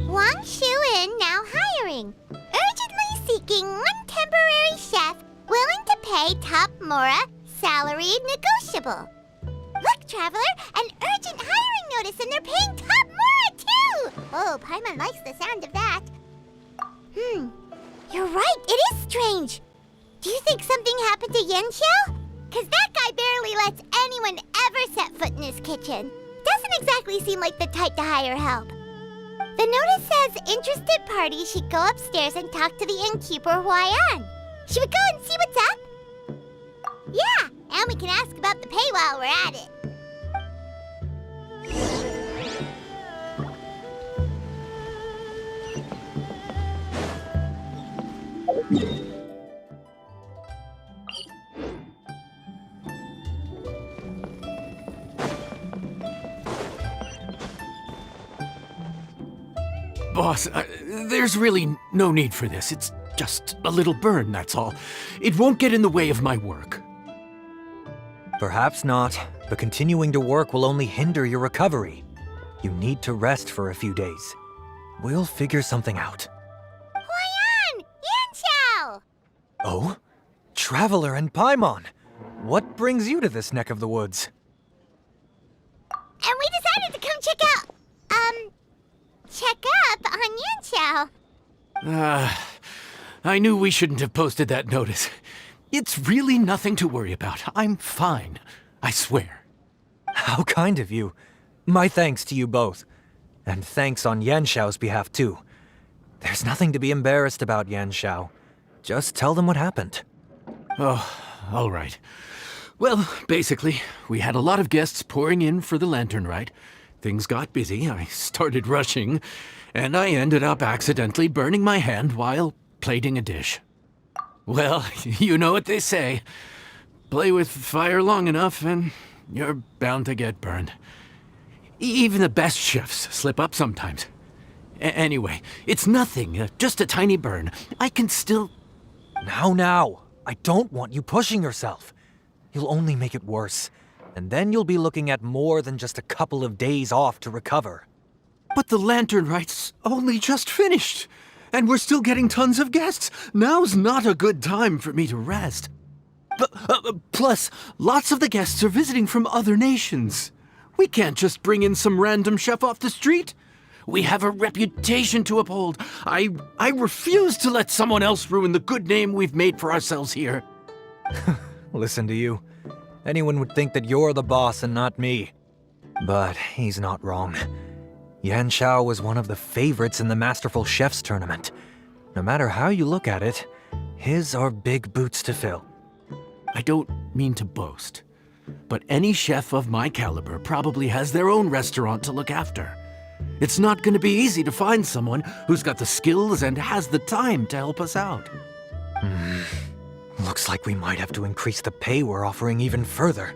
Wangshu Inn now hiring. Urgently seeking one temporary chef willing to pay top Mora, salary negotiable. Look, Traveler, an urgent hiring notice and they're paying top Mora too! Oh, Paimon likes the sound of that. You're right, it is strange. Do you think something happened to Yanxiao? Cause that guy barely lets anyone ever set foot in his kitchen. Doesn't exactly seem like the type to hire help. The notice says interested parties should go upstairs and talk to the innkeeper Huayan. Should we go and see what's up? Yeah, and we can ask about the pay while we're at it. Boss, there's really no need for this. It's just a little burn, that's all. It won't get in the way of my work. Perhaps not, but continuing to work will only hinder your recovery. You need to rest for a few days. We'll figure something out. Huayan! Yanxiao! Oh? Traveler and Paimon! What brings you to this neck of the woods? And we decided to come check up on Yanxiao. I knew we shouldn't have posted that notice. It's really nothing to worry about. I'm fine. I swear. How kind of you. My thanks to you both. And thanks on Yanxiao's behalf, too. There's nothing to be embarrassed about, Yanxiao. Just tell them what happened. Oh, all right. Well, basically, we had a lot of guests pouring in for the lantern ride. Things got busy, I started rushing, and I ended up accidentally burning my hand while plating a dish. Well, you know what they say. Play with fire long enough and you're bound to get burned. Even the best chefs slip up sometimes. Anyway, it's nothing, just a tiny burn. I can still... Now, I don't want you pushing yourself. You'll only make it worse. And then you'll be looking at more than just a couple of days off to recover. But the lantern ride's only just finished. And we're still getting tons of guests. Now's not a good time for me to rest. Plus, lots of the guests are visiting from other nations. We can't just bring in some random chef off the street. We have a reputation to uphold. I refuse to let someone else ruin the good name we've made for ourselves here. Listen to you. Anyone would think that you're the boss and not me. But he's not wrong. Yanxiao was one of the favorites in the Masterful Chefs tournament. No matter how you look at it, his are big boots to fill. I don't mean to boast, but any chef of my caliber probably has their own restaurant to look after. It's not going to be easy to find someone who's got the skills and has the time to help us out. Looks like we might have to increase the pay we're offering even further.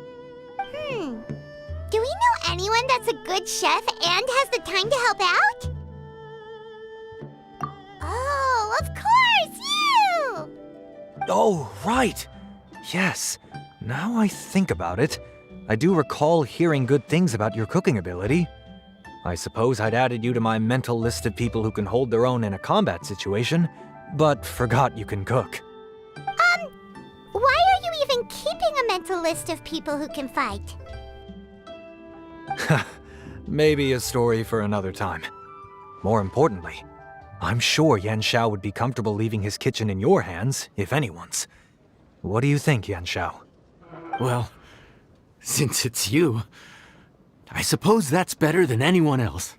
Do we know anyone that's a good chef and has the time to help out? Oh, of course, you! Oh, right! Yes. Now I think about it, I do recall hearing good things about your cooking ability. I suppose I'd added you to my mental list of people who can hold their own in a combat situation, but forgot you can cook. Why are you even keeping a mental list of people who can fight? Maybe a story for another time. More importantly, I'm sure Yanxiao would be comfortable leaving his kitchen in your hands, if anyone's. What do you think, Yanxiao? Well, since it's you, I suppose that's better than anyone else.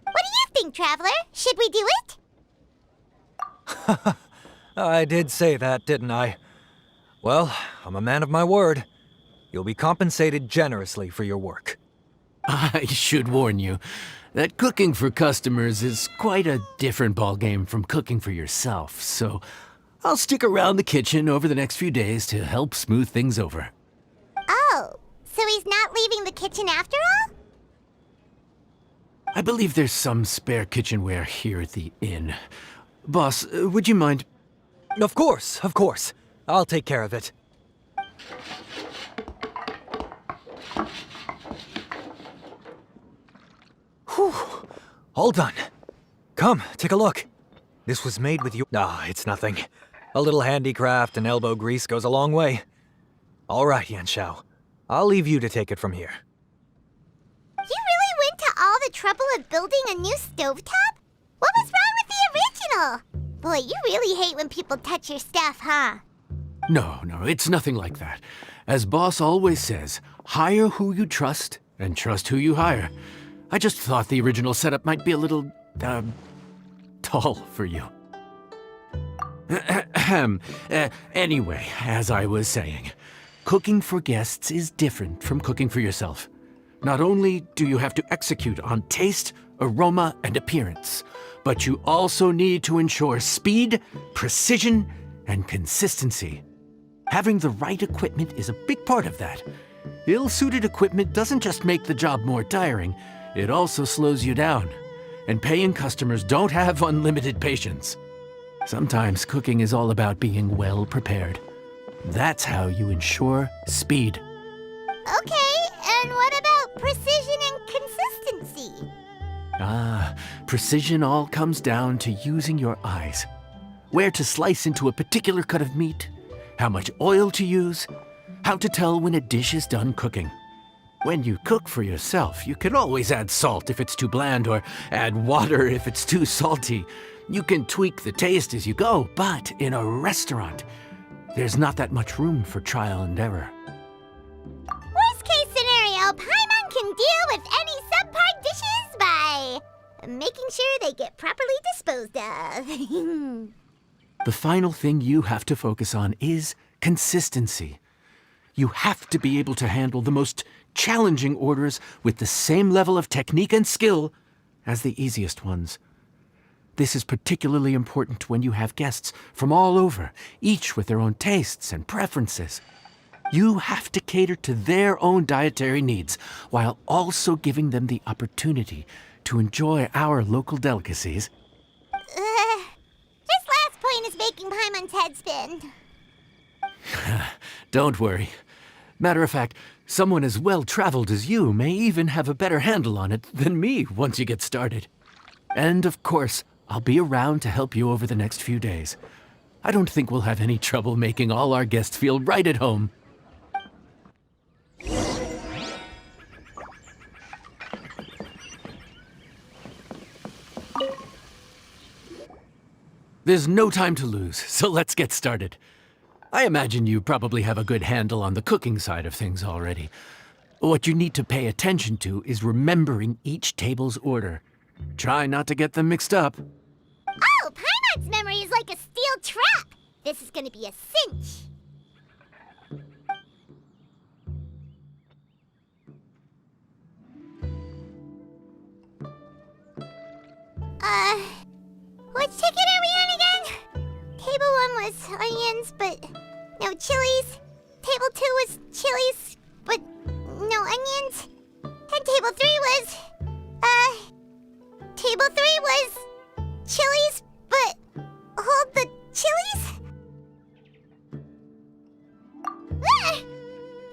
What do you think, Traveler? Should we do it? I did say that, didn't I? Well, I'm a man of my word. You'll be compensated generously for your work. I should warn you that cooking for customers is quite a different ballgame from cooking for yourself, so I'll stick around the kitchen over the next few days to help smooth things over. Oh, so he's not leaving the kitchen after all? I believe there's some spare kitchenware here at the inn. Boss, would you mind? Of course, of course. I'll take care of it. Whew. All done. Come, take a look. This was made with you. Ah, it's nothing. A little handicraft and elbow grease goes a long way. All right, Yanxiao. I'll leave you to take it from here. You really went to all the trouble of building a new stovetop? What was wrong with the original? Boy, you really hate when people touch your stuff, huh? No, it's nothing like that. As Boss always says, hire who you trust and trust who you hire. I just thought the original setup might be a little, tall for you. Anyway, as I was saying, cooking for guests is different from cooking for yourself. Not only do you have to execute on taste, aroma, and appearance, but you also need to ensure speed, precision, and consistency. Having the right equipment is a big part of that. Ill-suited equipment doesn't just make the job more tiring, it also slows you down. And paying customers don't have unlimited patience. Sometimes cooking is all about being well prepared. That's how you ensure speed. Okay, and what about precision and consistency? Precision all comes down to using your eyes. Where to slice into a particular cut of meat, how much oil to use, how to tell when a dish is done cooking. When you cook for yourself, you can always add salt if it's too bland or add water if it's too salty. You can tweak the taste as you go, but in a restaurant, there's not that much room for trial and error. Worst case scenario, Paimon can deal with any subpar dishes by making sure they get properly disposed of. The final thing you have to focus on is consistency. You have to be able to handle the most challenging orders with the same level of technique and skill as the easiest ones. This is particularly important when you have guests from all over, each with their own tastes and preferences. You have to cater to their own dietary needs while also giving them the opportunity to enjoy our local delicacies. This last point is making Paimon's head spin. Don't worry. Matter of fact, someone as well-traveled as you may even have a better handle on it than me once you get started. And of course, I'll be around to help you over the next few days. I don't think we'll have any trouble making all our guests feel right at home. There's no time to lose, so let's get started. I imagine you probably have a good handle on the cooking side of things already. What you need to pay attention to is remembering each table's order. Try not to get them mixed up. Oh, Paimon's memory is like a steel trap. This is gonna be a cinch. Which ticket are we on again? Table 1 was onions, but no chilies. Table 2 was chilies, but no onions. And table 3 was, table 3 was chilies, but hold the chilies? Ah!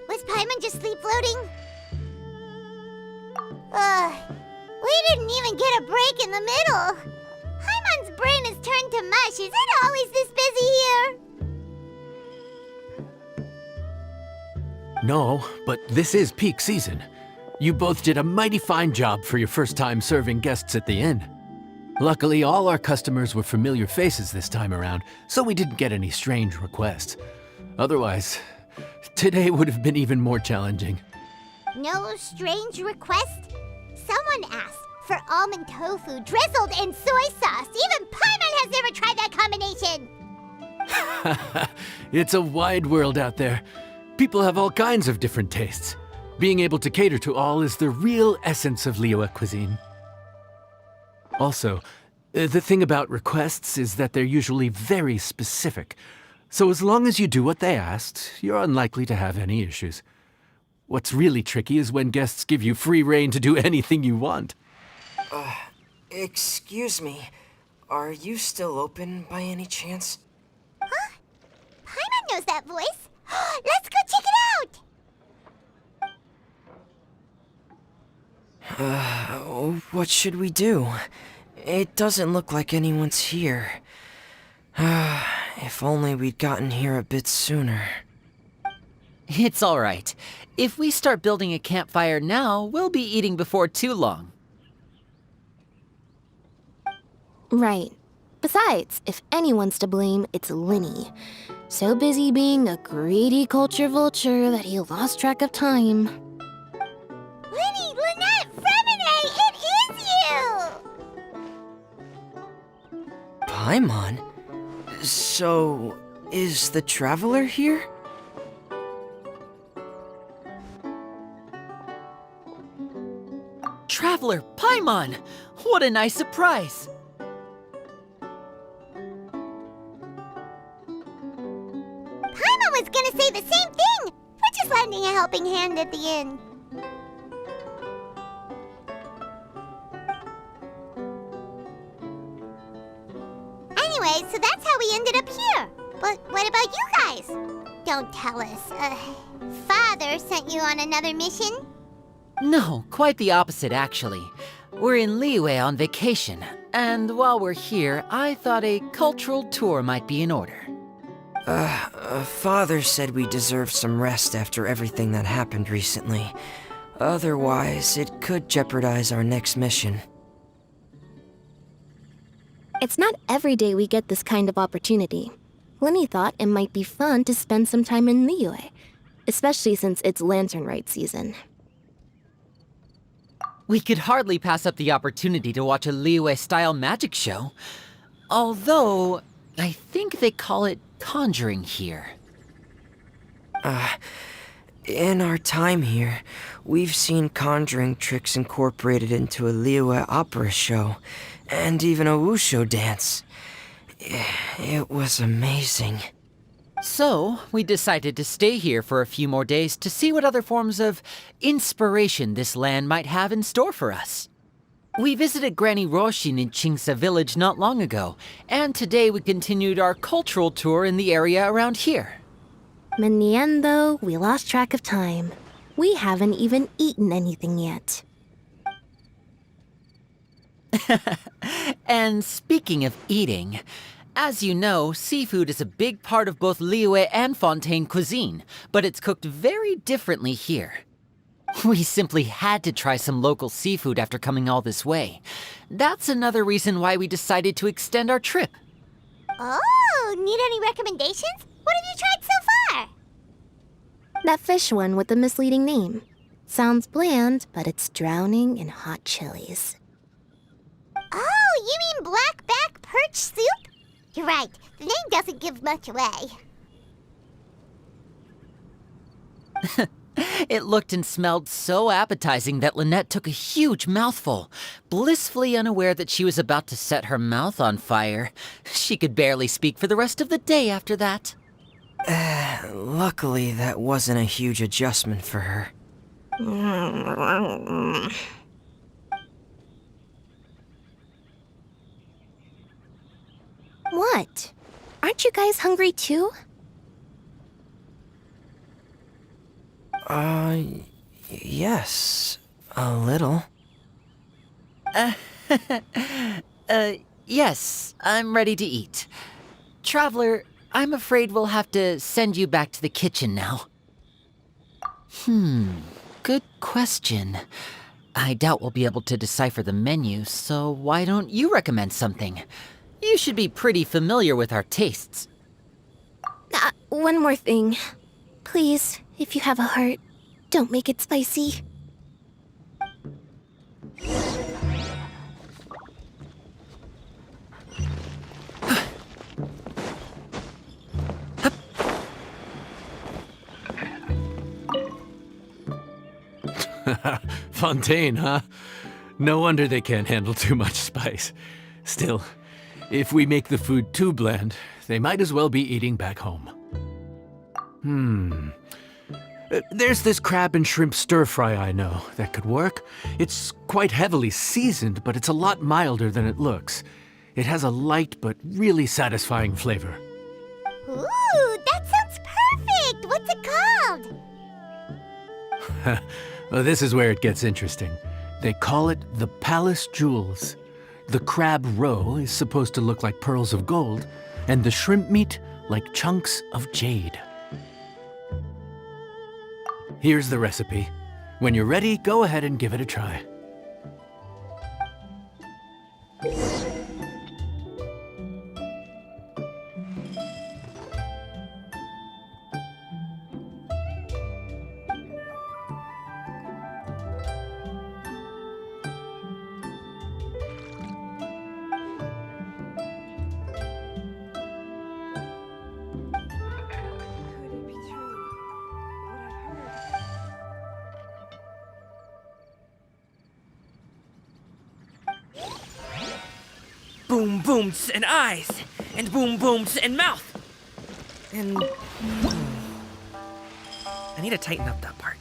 Was Paimon just sleep floating? We didn't even get a break in the middle. Paimon's brain is turned to mush. Is it always this busy here? No, but this is peak season. You both did a mighty fine job for your first time serving guests at the inn. Luckily, all our customers were familiar faces this time around, so we didn't get any strange requests. Otherwise, today would have been even more challenging. No strange request? Someone asked for almond tofu drizzled in soy sauce. Even Paimon has never tried that combination. It's a wide world out there. People have all kinds of different tastes. Being able to cater to all is the real essence of Liyue cuisine. Also, the thing about requests is that they're usually very specific. So as long as you do what they asked, you're unlikely to have any issues. What's really tricky is when guests give you free rein to do anything you want. Excuse me. Are you still open by any chance? Huh? Paimon knows that voice. Let's go check it out! What should we do? It doesn't look like anyone's here. If only we'd gotten here a bit sooner. It's all right. If we start building a campfire now, we'll be eating before too long. Right. Besides, if anyone's to blame, it's Linny. So busy being a greedy culture vulture that he lost track of time. Linny, Lynette, Fremine, it is you! Paimon? So, is the Traveler here? Traveler, Paimon! What a nice surprise! Paimon was gonna say the same thing! We're just lending a helping hand at the end. Anyway, so that's how we ended up here. But what about you guys? Don't tell us. Father sent you on another mission? No, quite the opposite, actually. We're in Liyue on vacation, and while we're here, I thought a cultural tour might be in order. Father said we deserve some rest after everything that happened recently. Otherwise, it could jeopardize our next mission. It's not every day we get this kind of opportunity. Linny thought it might be fun to spend some time in Liyue, especially since it's Lantern Rite season. We could hardly pass up the opportunity to watch a Liyue-style magic show. Although, I think they call it conjuring here. In our time here, we've seen conjuring tricks incorporated into a Liyue opera show, and even a wushu dance. It was amazing. So, we decided to stay here for a few more days to see what other forms of inspiration this land might have in store for us. We visited Granny Roshin in Chingsa village not long ago, and today we continued our cultural tour in the area around here. In the end, though, we lost track of time. We haven't even eaten anything yet. And speaking of eating, as you know, seafood is a big part of both Liyue and Fontaine cuisine, but it's cooked very differently here. We simply had to try some local seafood after coming all this way. That's another reason why we decided to extend our trip. Oh, need any recommendations? What have you tried so far? That fish one with the misleading name. Sounds bland, but it's drowning in hot chilies. Oh, you mean blackback perch soup? You're right, the name doesn't give much away. It looked and smelled so appetizing that Lynette took a huge mouthful, blissfully unaware that she was about to set her mouth on fire. She could barely speak for the rest of the day after that. Luckily, that wasn't a huge adjustment for her. What? Aren't you guys hungry too? Yes. A little. Yes, I'm ready to eat. Traveler, I'm afraid we'll have to send you back to the kitchen now. Good question. I doubt we'll be able to decipher the menu, so why don't you recommend something? You should be pretty familiar with our tastes. One more thing. Please, if you have a heart, don't make it spicy. Fontaine, huh? No wonder they can't handle too much spice. Still, if we make the food too bland, they might as well be eating back home. There's this crab and shrimp stir-fry I know that could work. It's quite heavily seasoned, but it's a lot milder than it looks. It has a light but really satisfying flavor. Ooh, that sounds perfect! What's it called? Well, this is where it gets interesting. They call it the Palace Jewels. The crab roe is supposed to look like pearls of gold, and the shrimp meat like chunks of jade. Here's the recipe. When you're ready, go ahead and give it a try. Boom booms and eyes, and boom booms and mouth. And I need to tighten up that part.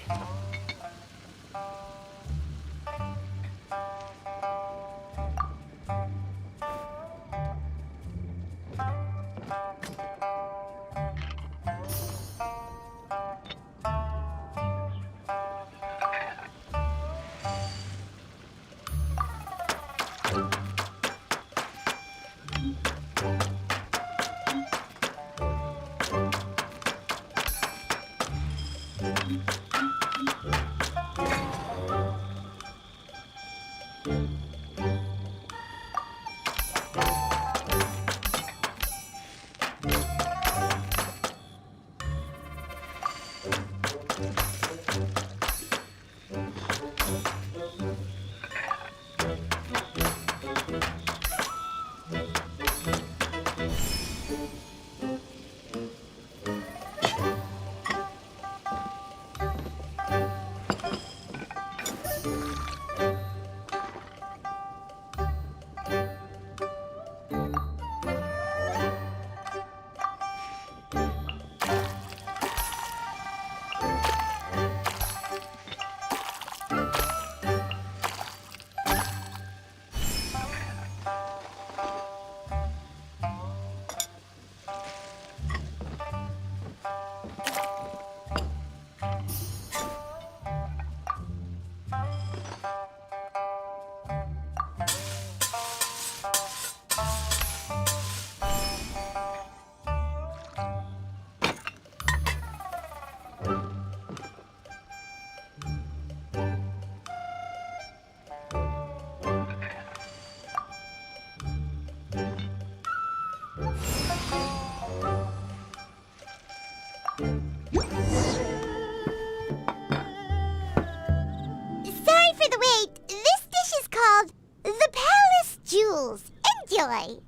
Sorry for the wait. This dish is called the Palace Jewels. Enjoy!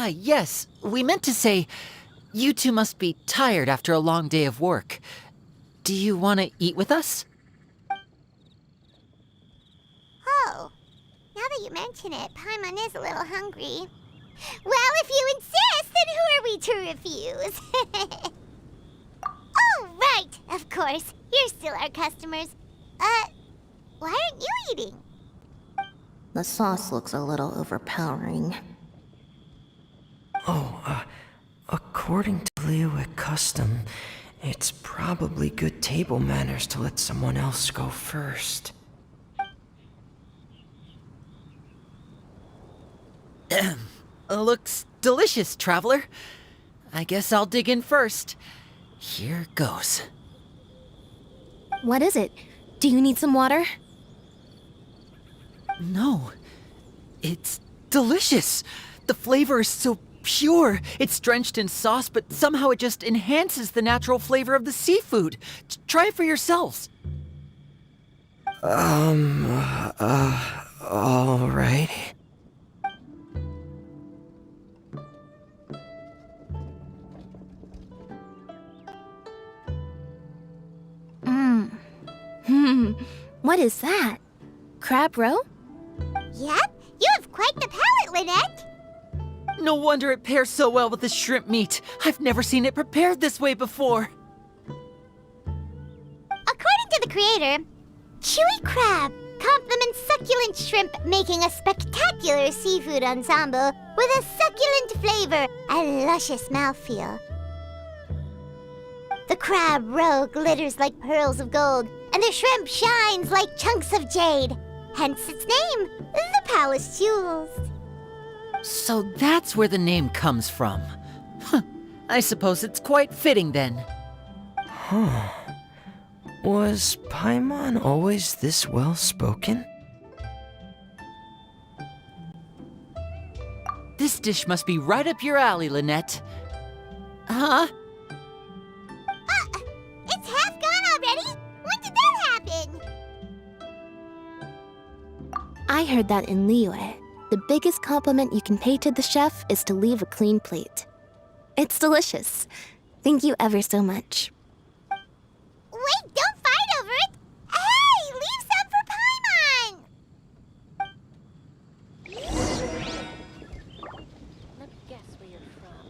Yes, we meant to say, you two must be tired after a long day of work. Do you want to eat with us? Oh, now that you mention it, Paimon is a little hungry. Well, if you insist, then who are we to refuse? Oh, right, of course. You're still our customers. Why aren't you eating? The sauce looks a little overpowering. According to Liyue custom, it's probably good table manners to let someone else go first. Looks delicious, traveler. I guess I'll dig in first. Here goes. What is it? Do you need some water? No, it's delicious. The flavor is so pure. It's drenched in sauce, but somehow it just enhances the natural flavor of the seafood. Try it for yourselves. All right. What is that? Crab roe? Yep, you have quite the palate, Lynette. No wonder it pairs so well with the shrimp meat. I've never seen it prepared this way before. According to the creator, chewy crab complements succulent shrimp, making a spectacular seafood ensemble with a succulent flavor and luscious mouthfeel. The crab roe glitters like pearls of gold, and the shrimp shines like chunks of jade. Hence its name, the Palace Jewels. So that's where the name comes from. Huh. I suppose it's quite fitting then. Was Paimon always this well-spoken? This dish must be right up your alley, Lynette. Huh? It's half gone already? When did that happen? I heard that in Liyue, the biggest compliment you can pay to the chef is to leave a clean plate. It's delicious. Thank you ever so much. Wait, don't fight over it! Hey, leave some for Paimon! Let me guess where you're from.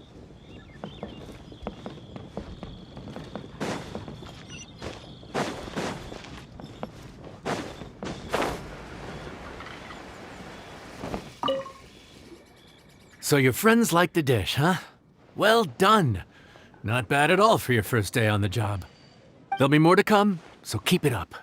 So your friends like the dish, huh? Well done. Not bad at all for your first day on the job. There'll be more to come, so keep it up.